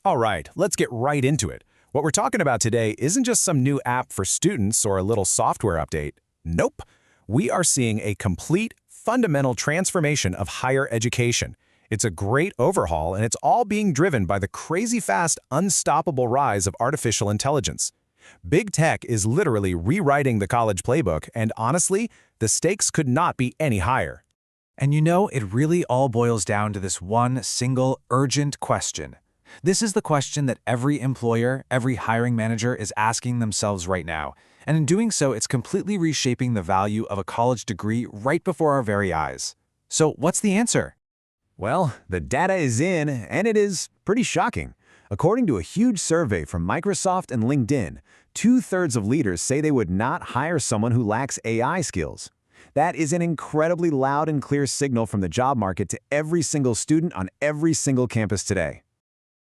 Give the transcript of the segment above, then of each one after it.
All right, let's get right into it. What we're talking about today isn't just some new app for students or a little software update. Nope. We are seeing a complete, fundamental transformation of higher education. It's a great overhaul, and it's all being driven by the crazy fast, unstoppable rise of artificial intelligence. Big tech is literally rewriting the college playbook, and honestly, the stakes could not be any higher. And you know, it really all boils down to this one single, urgent question. This is the question that every employer, every hiring manager is asking themselves right now. And in doing so, it's completely reshaping the value of a college degree right before our very eyes. So what's the answer? Well, the data is in, and it is pretty shocking. According to a huge survey from Microsoft and LinkedIn, 2/3 of leaders say they would not hire someone who lacks AI skills. That is an incredibly loud and clear signal from the job market to every single student on every single campus today.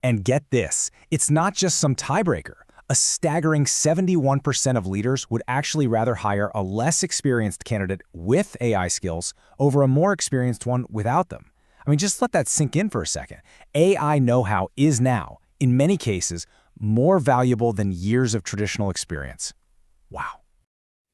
And get this, it's not just some tiebreaker. A staggering 71% of leaders would actually rather hire a less experienced candidate with AI skills over a more experienced one without them. I mean, just let that sink in for a second. AI know-how is now, in many cases, more valuable than years of traditional experience. Wow.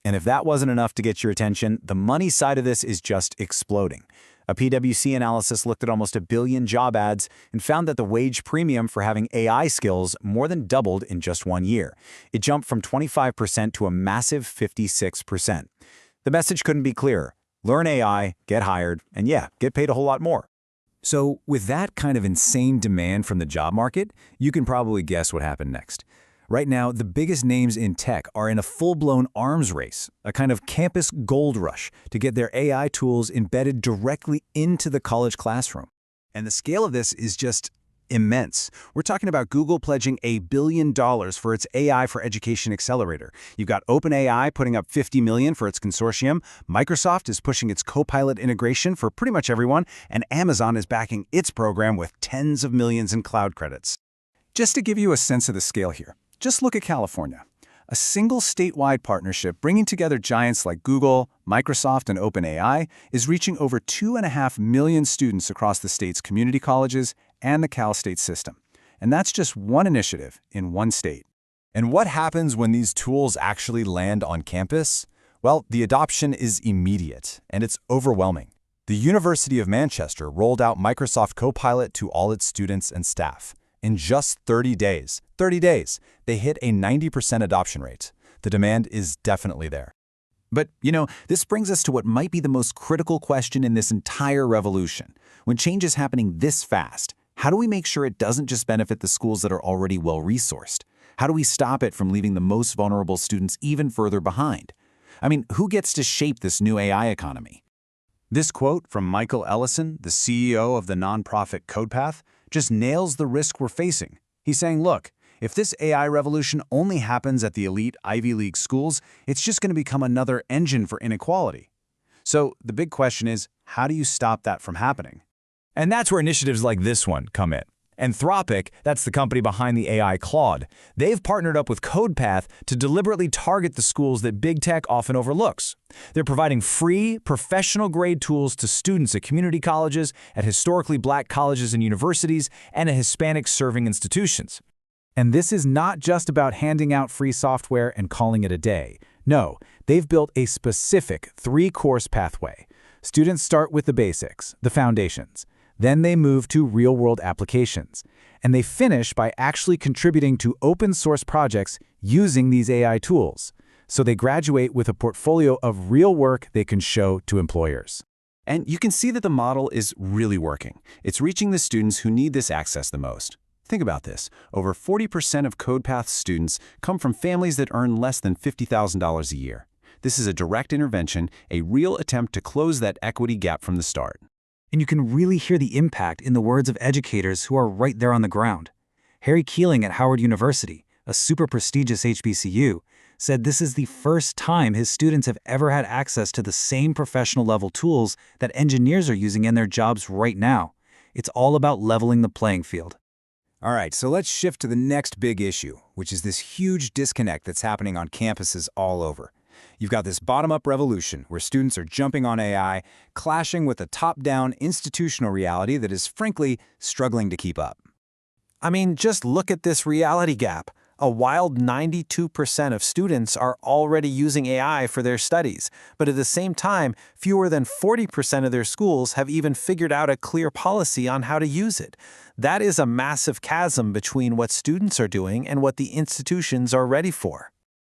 And if that wasn't enough to get your attention, the money side of this is just exploding. A PwC analysis looked at almost 1 billion job ads and found that the wage premium for having AI skills more than doubled in just 1 year. It jumped from 25% to a massive 56%. The message couldn't be clearer. Learn AI, get hired, and yeah, get paid a whole lot more. So with that kind of insane demand from the job market, you can probably guess what happened next. Right now, the biggest names in tech are in a full-blown arms race, a kind of campus gold rush to get their AI tools embedded directly into the college classroom. And the scale of this is just immense. We're talking about Google pledging $1 billion for its AI for Education accelerator. You've got OpenAI putting up $50 million for its consortium, Microsoft is pushing its Copilot integration for pretty much everyone, and Amazon is backing its program with tens of millions in cloud credits. Just to give you a sense of the scale here, just look at California. A single statewide partnership bringing together giants like Google, Microsoft, and OpenAI is reaching over 2.5 million students across the state's community colleges and the Cal State system. And that's just one initiative in one state. And what happens when these tools actually land on campus? Well, the adoption is immediate, and it's overwhelming. The University of Manchester rolled out Microsoft Copilot to all its students and staff. In just 30 days, they hit a 90% adoption rate. The demand is definitely there. But, you know, this brings us to what might be the most critical question in this entire revolution. When change is happening this fast, how do we make sure it doesn't just benefit the schools that are already well-resourced? How do we stop it from leaving the most vulnerable students even further behind? I mean, who gets to shape this new AI economy? This quote from Michael Ellison, the CEO of the nonprofit CodePath, just nails the risk we're facing. He's saying, look, if this AI revolution only happens at the elite Ivy League schools, it's just going to become another engine for inequality. So the big question is, how do you stop that from happening? And that's where initiatives like this one come in. Anthropic, that's the company behind the AI Claude, they've partnered up with CodePath to deliberately target the schools that big tech often overlooks. They're providing free, professional-grade tools to students at community colleges, at historically black colleges and universities, and at Hispanic-serving institutions. And this is not just about handing out free software and calling it a day. No, they've built a specific 3-course pathway. Students start with the basics, the foundations. Then they move to real-world applications. And they finish by actually contributing to open-source projects using these AI tools. So they graduate with a portfolio of real work they can show to employers. And you can see that the model is really working. It's reaching the students who need this access the most. Think about this. Over 40% of CodePath's students come from families that earn less than $50,000 a year. This is a direct intervention, a real attempt to close that equity gap from the start. And you can really hear the impact in the words of educators who are right there on the ground. Harry Keeling at Howard University, a super prestigious HBCU, said this is the first time his students have ever had access to the same professional-level tools that engineers are using in their jobs right now. It's all about leveling the playing field. All right, so let's shift to the next big issue, which is this huge disconnect that's happening on campuses all over. You've got this bottom-up revolution where students are jumping on AI, clashing with a top-down institutional reality that is, frankly, struggling to keep up. I mean, just look at this reality gap. A wild 92% of students are already using AI for their studies, but at the same time, fewer than 40% of their schools have even figured out a clear policy on how to use it. That is a massive chasm between what students are doing and what the institutions are ready for.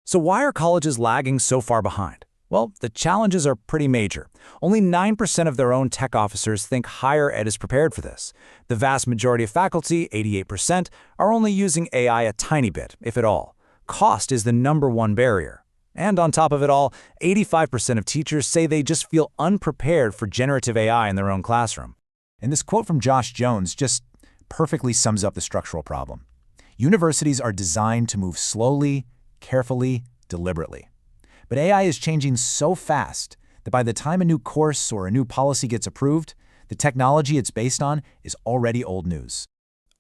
So why are colleges lagging so far behind? Well, the challenges are pretty major. Only 9% of their own tech officers think higher ed is prepared for this. The vast majority of faculty, 88%, are only using AI a tiny bit, if at all. Cost is the #1 barrier. And on top of it all, 85% of teachers say they just feel unprepared for generative AI in their own classroom. And this quote from Josh Jones just perfectly sums up the structural problem. Universities are designed to move slowly, carefully, deliberately. But AI is changing so fast that by the time a new course or a new policy gets approved, the technology it's based on is already old news.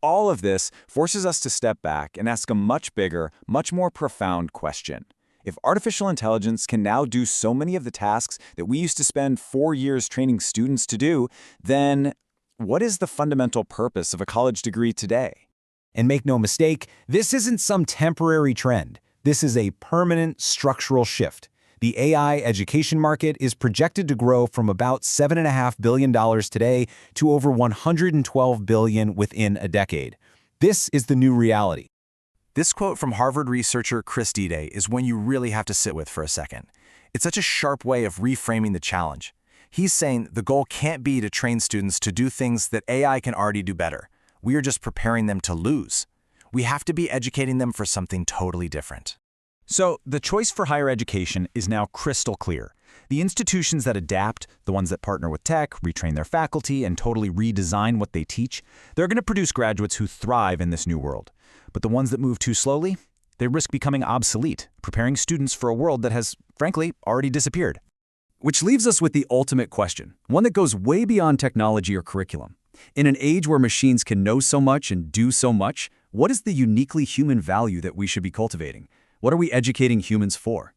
All of this forces us to step back and ask a much bigger, much more profound question. If artificial intelligence can now do so many of the tasks that we used to spend 4 years training students to do, then what is the fundamental purpose of a college degree today? And make no mistake, this isn't some temporary trend. This is a permanent structural shift. The AI education market is projected to grow from about $7.5 billion today to over $112 billion within a decade. This is the new reality. This quote from Harvard researcher Chris Dede is one you really have to sit with for a second. It's such a sharp way of reframing the challenge. He's saying the goal can't be to train students to do things that AI can already do better. We are just preparing them to lose. We have to be educating them for something totally different. So, the choice for higher education is now crystal clear. The institutions that adapt, the ones that partner with tech, retrain their faculty, and totally redesign what they teach, they're going to produce graduates who thrive in this new world. But the ones that move too slowly, they risk becoming obsolete, preparing students for a world that has, frankly, already disappeared. Which leaves us with the ultimate question, one that goes way beyond technology or curriculum. In an age where machines can know so much and do so much, what is the uniquely human value that we should be cultivating? What are we educating humans for?